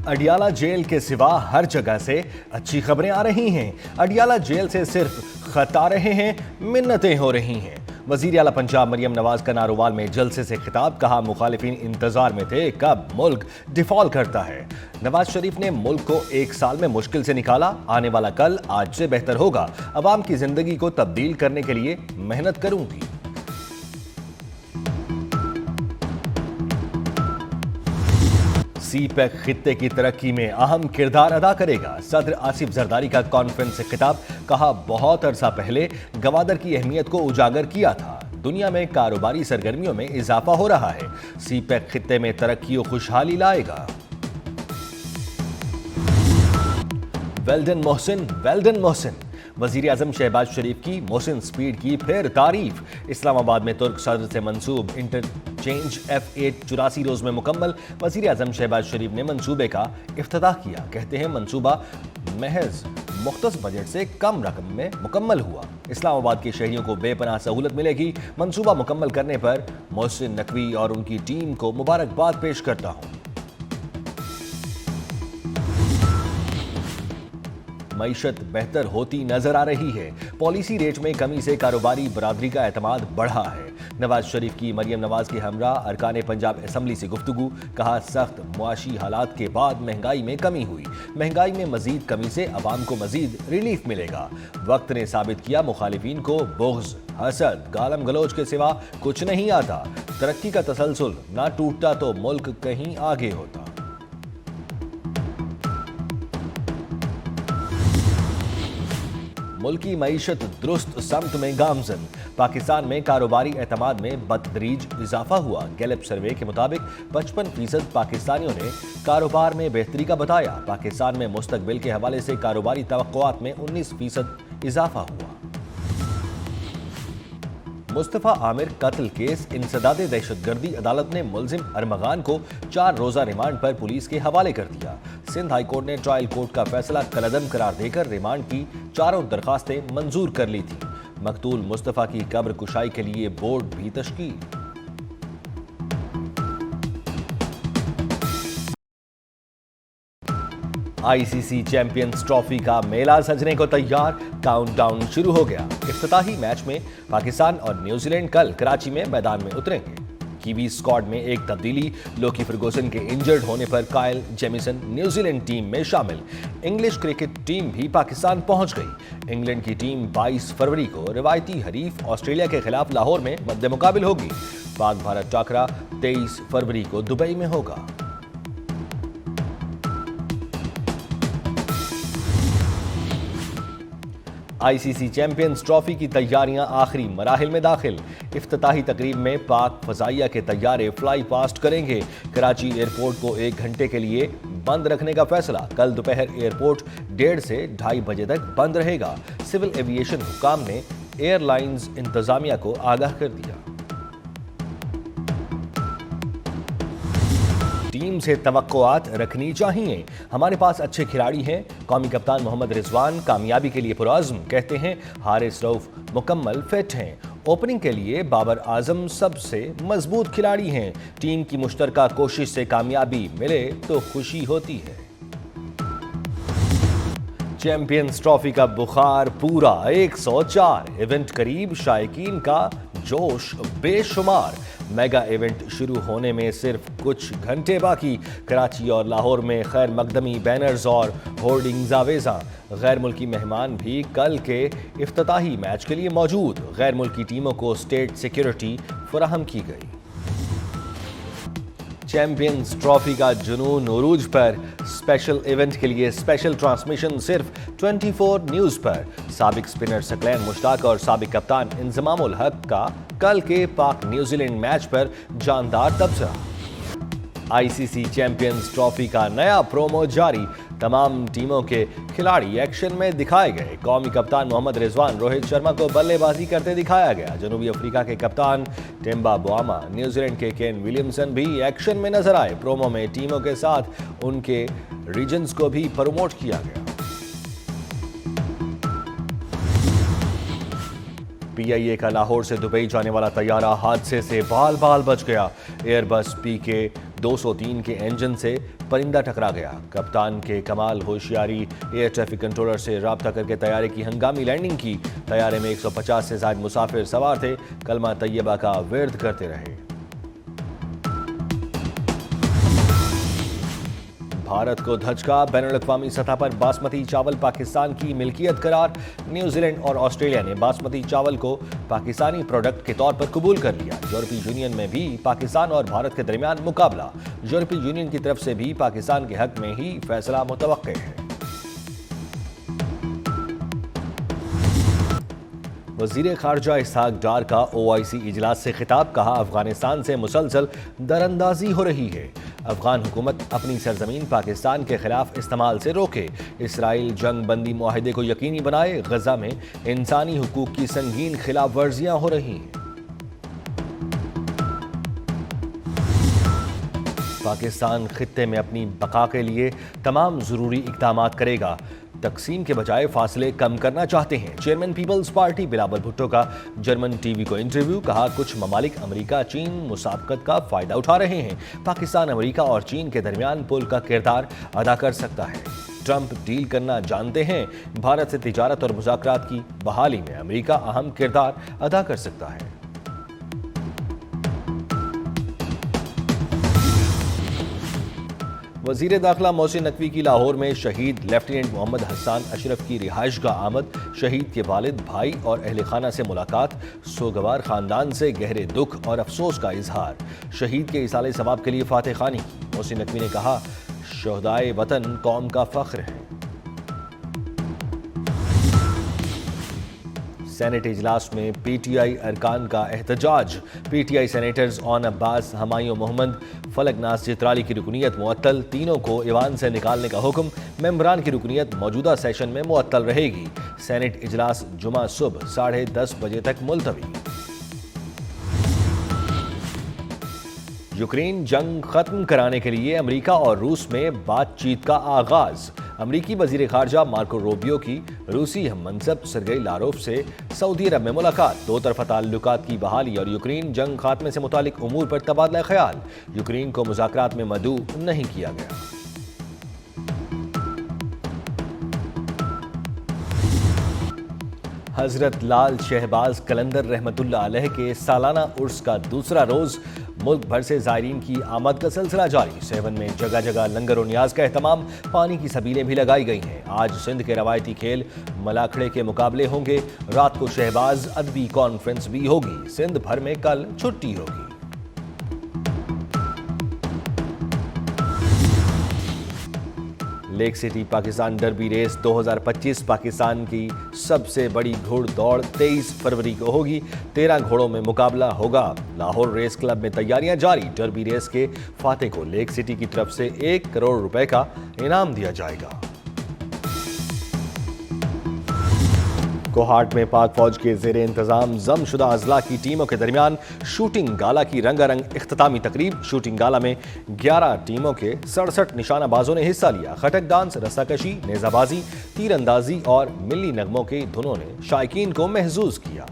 Adiala jail के सिवा हर जगह से अच्छी खबरें आ रही हैं। अडियाला जेल से सिर्फ खत आ रहे हैं, मिन्नतें हो रही हैं। वजीर आला पंजाब मरियम नवाज का नारोवाल में जलसे से खिताब, कहा मुखालिफिन इंतजार में थे कब मुल्क डिफॉल्ट करता है। नवाज शरीफ ने मुल्क को एक साल में मुश्किल से निकाला, आने वाला कल आज से बेहतर होगा। अवाम की जिंदगी को तब्दील करने के लिए मेहनत करूंगी। सीपैक खित्ते की तरक्की में अहम किरदार अदा करेगा। सदर आसिफ जरदारी का कॉन्फ्रेंस से खिताब, कहा बहुत अरसा पहले गवादर की अहमियत को उजागर किया था। दुनिया में कारोबारी सरगर्मियों में इजाफा हो रहा है। सीपैक खित्ते में तरक्की और खुशहाली लाएगा। वेल्डन मोहसिन। वजीर आजम शहबाज शरीफ की मोहसिन स्पीड की फिर तारीफ। इस्लामाबाद में तुर्क सदर से मंसूब इंटरचेंज F8 84 रोज में मुकम्मल। वजीर आजम शहबाज शरीफ ने मंसूबे का इफ्तिताह किया। कहते हैं मंसूबा महज मुख्तस बजट से कम रकम में मुकम्मल हुआ। इस्लामाबाद के शहरियों को बेपनाह सहूलत मिलेगी। मंसूबा मुकम्मल करने पर मोहसिन नकवी और उनकी टीम को मुबारकबाद पेश करता हूँ। मईशत बेहतर होती नजर आ रही है। पॉलिसी रेट में कमी से कारोबारी बरादरी का एतमाद बढ़ा है। नवाज शरीफ की मरियम नवाज के हमरा अरकान पंजाब असम्बली से गुफ्तगू, कहा सख्त मुआशी हालात के बाद महंगाई में कमी हुई। महंगाई में मजीद कमी से अवाम को मजीद रिलीफ मिलेगा। वक्त ने साबित किया मुखालिफिन को बुग़्ज़, हसद, गालम गलोच के सिवा कुछ नहीं आता। तरक्की का तसलसल ना टूटता तो मुल्क कहीं आगे होता। मुल्की मईशत दुरुस्त समत में गामजन। पाकिस्तान में कारोबारी एतमाद में बतदरीज इजाफा हुआ। गैलप सर्वे के मुताबिक 55% पाकिस्तानियों ने कारोबार में बेहतरी का बताया। पाकिस्तान में मुस्तकबिल के हवाले से कारोबारी तवक्कुआत में 19% इजाफा हुआ। मुस्तफा आमिर कत्ल केस इंसदादे दहशतगर्दी, अदालत ने मुलजिम अरमगान को 4 रोजा रिमांड पर पुलिस के हवाले कर दिया। सिंध हाई कोर्ट ने ट्रायल कोर्ट का फैसला कलअदम करार देकर रिमांड की 4 दरखास्तें मंजूर कर ली थी। मकतूल मुस्तफा की कब्र कुशाई के लिए बोर्ड भी तश्कील। आईसीसी चैंपियंस ट्रॉफी का मेला सजने को तैयार, काउंटडाउन शुरू हो गया। इफ्तिताही मैच में पाकिस्तान और न्यूजीलैंड कल कराची में मैदान में उतरेंगे। कीवी स्क्वाड में एक तब्दीली, लोकी फर्गूसन के इंजर्ड होने पर कायल जेमिसन न्यूजीलैंड टीम में शामिल। इंग्लिश क्रिकेट टीम भी पाकिस्तान पहुंच गई। इंग्लैंड की टीम 22 फरवरी को रिवायती हरीफ ऑस्ट्रेलिया के खिलाफ लाहौर में मद्दे मुकाबिल होगी। पाक भारत टाकरा 23 फरवरी को दुबई में होगा। आईसीसी चैंपियंस ट्रॉफी की तैयारियां आखिरी मराहिल में दाखिल। इफ्तिताही तकरीब में पाक फजाइया के तैयारे फ्लाई पास्ट करेंगे। कराची एयरपोर्ट को 1 घंटे के लिए बंद रखने का फैसला। कल दोपहर एयरपोर्ट 1:30 से 2:30 बजे तक बंद रहेगा। सिविल एविएशन हुकाम ने एयरलाइंस इंतजामिया को आगाह कर दिया। टीम से तवक्कुआत रखनी चाहिए। हमारे पास अच्छे खिलाड़ी हैं। कौमी कप्तान मोहम्मद रिजवान कामयाबी के लिए पुरअज़्म। कहते हैं हारिस रऊफ मुकम्मल फिट हैं। ओपनिंग के लिए बाबर आजम सबसे मजबूत खिलाड़ी हैं। टीम की मुश्तरका कोशिश से कामयाबी मिले तो खुशी होती है। चैंपियंस ट्रॉफी का बुखार पूरा 104। इवेंट करीब, शायकीन का जोश बेशुमार। मेगा इवेंट शुरू होने में सिर्फ कुछ घंटे बाकी। कराची और लाहौर में खैर मकदमी, बैनर्स और होर्डिंग्स आवेजा। गैर मुल्की मेहमान भी कल के इफ्तिताही मैच के लिए मौजूद। गैर मुल्की टीमों को स्टेट सिक्योरिटी फराहम की गई। चैंपियंस ट्रॉफी का जुनून उरूज पर। स्पेशल इवेंट के लिए स्पेशल ट्रांसमिशन सिर्फ 24 न्यूज़ पर। साबिक स्पिनर सकलैन मुश्ताक और साबिक कप्तान इंजमामुल हक का कल के पाक न्यूजीलैंड मैच पर जानदार तबसरा। आईसीसी चैंपियंस ट्रॉफी का नया प्रोमो जारी। तमाम टीमों के खिलाड़ी एक्शन में दिखाए गए। कौमी कप्तान मोहम्मद रिजवान, रोहित शर्मा को बल्लेबाजी करते दिखाया गया। जनूबी अफ्रीका के कप्तान टिम्बा बुआमा, न्यूजीलैंड के केन विलियमसन भी एक्शन में नजर आए। प्रोमो में टीमों के साथ उनके रीजन्स को भी प्रमोट किया गया। पीआईए का लाहौर से दुबई जाने वाला तैयारा हादसे से बाल बाल बच गया। एयरबस PK 203 के इंजन से परिंदा टकरा गया। कप्तान के कमाल होशियारी, एयर ट्रैफिक कंट्रोलर से राब्ता करके तैयारे की हंगामी लैंडिंग की। तैयारे में 150 से ज्यादा मुसाफिर सवार थे, कलमा तैयबा का विर्द करते रहे। भारत को धचका, बैनुल-अक़वामी सतह पर बासमती चावल पाकिस्तान की मिल्कियत करार। न्यूजीलैंड और ऑस्ट्रेलिया ने बासमती चावल को पाकिस्तानी प्रोडक्ट के तौर पर कबूल कर लिया। यूरोपीय यूनियन में भी पाकिस्तान और भारत के दरमियान मुकाबला। यूरोपीय यूनियन की तरफ से भी पाकिस्तान के हक में ही फैसला मुतवक्के है। वज़ीर ख़ारजा इसहाक़ डार का OIC इजलास से खिताब, कहा अफगानिस्तान से मुसलसल दरअंदाजी हो रही है। अफगान हुकूमत अपनी सरजमीन पाकिस्तान के खिलाफ इस्तेमाल से रोके। इसराइल जंग बंदी मुआहिदे को यकीनी बनाए। गजा में इंसानी हुकूक की संगीन खिलाफ वर्जियां हो रही हैं। पाकिस्तान खित्ते में अपनी बका के लिए तमाम ज़रूरी इक़दामात करेगा। तकसीम के बजाय फासले कम करना चाहते हैं। Chairman Peoples Party Bilawal Bhutto का जर्मन टीवी को इंटरव्यू, कहा कुछ ममालिक अमेरिका चीन मुसाबकत का फ़ायदा उठा रहे हैं। पाकिस्तान अमेरिका और चीन के दरमियान पुल का किरदार अदा कर सकता है। ट्रंप डील करना जानते हैं। भारत से तिजारत और मुज़ाकरात की बहाली में अमेरिका अहम किरदार अदा कर सकता है। वज़ीर दाखिला मोहसिन नकवी की लाहौर में शहीद लेफ्टिनेंट मोहम्मद हसन अशरफ की रिहाइशगाह आमद। शहीद के वालिद, भाई और अहल खाना से मुलाकात। सोगवार ख़ानदान से गहरे दुख और अफसोस का इजहार। शहीद के इसाले सवाब के लिए फातह खानी की। मोहसिन नकवी ने कहा, शहदाए वतन कौम का फ़ख्र है। सेनेट इजलास में PTI अरकान का एहतजाज। PTI सेनेटर्स ऑन अब्बास, हमायूं मोहम्मद, फलकनाज चित्राली की रुकनीत मुअत्तल। तीनों को ईवान से निकालने का हुक्म। मेंबरान की रुकनीत मौजूदा सेशन में मुअत्तल रहेगी। सेनेट इजलास जुमा सुबह 10:30 बजे तक मुलतवी। यूक्रेन जंग खत्म कराने के लिए अमेरिका और रूस में बातचीत का आगाज। अमरीकी वजीर खारजा मार्को रूबियो की रूसी हममनसब सरगई लारोफ से सऊदी अरब में मुलाकात। दो तरफा ताल्लुकात की बहाली और यूक्रेन जंग खात्मे से मुतालिक उमूर पर तबादला ख्याल। यूक्रेन को मुज़ाकरात में मदऊ नहीं किया गया। हजरत लाल शहबाज कलंदर रहमतुल्लाह अलैह के सालाना उर्स का दूसरा रोज। मुल्क भर से ज़ायरीन की आमद का सिलसिला जारी। सेवन में जगह जगह लंगर और न्याज का एहतमाम। पानी की सबीलें भी लगाई गई हैं। आज सिंध के रवायती खेल मलाखड़े के मुकाबले होंगे। रात को शहबाज अदबी कॉन्फ्रेंस भी होगी। सिंध भर में कल छुट्टी होगी। Lake City Pakistan Derby race 2025 Pakistan की सबसे बड़ी घोड़ दौड़ 23 फरवरी को होगी। 13 घोड़ों में मुकाबला होगा। लाहौर रेस क्लब में तैयारियां जारी। डर्बी रेस के फाते को लेक सिटी की तरफ से 1 करोड़ रुपए का इनाम दिया जाएगा। कोहाट में पाक फौज के ज़ेरे इंतजाम जमशुदा अजला की टीमों के दरमियान शूटिंग गाला की रंगारंग इख्तितामी तकरीब। शूटिंग गाला में 11 टीमों के 67 निशानाबाजों ने हिस्सा लिया। खटक डांस, रस्साकशी, नेजाबाजी, तीरंदाजी और मिली नगमों की धुनों ने शायकीन को महजूज किया।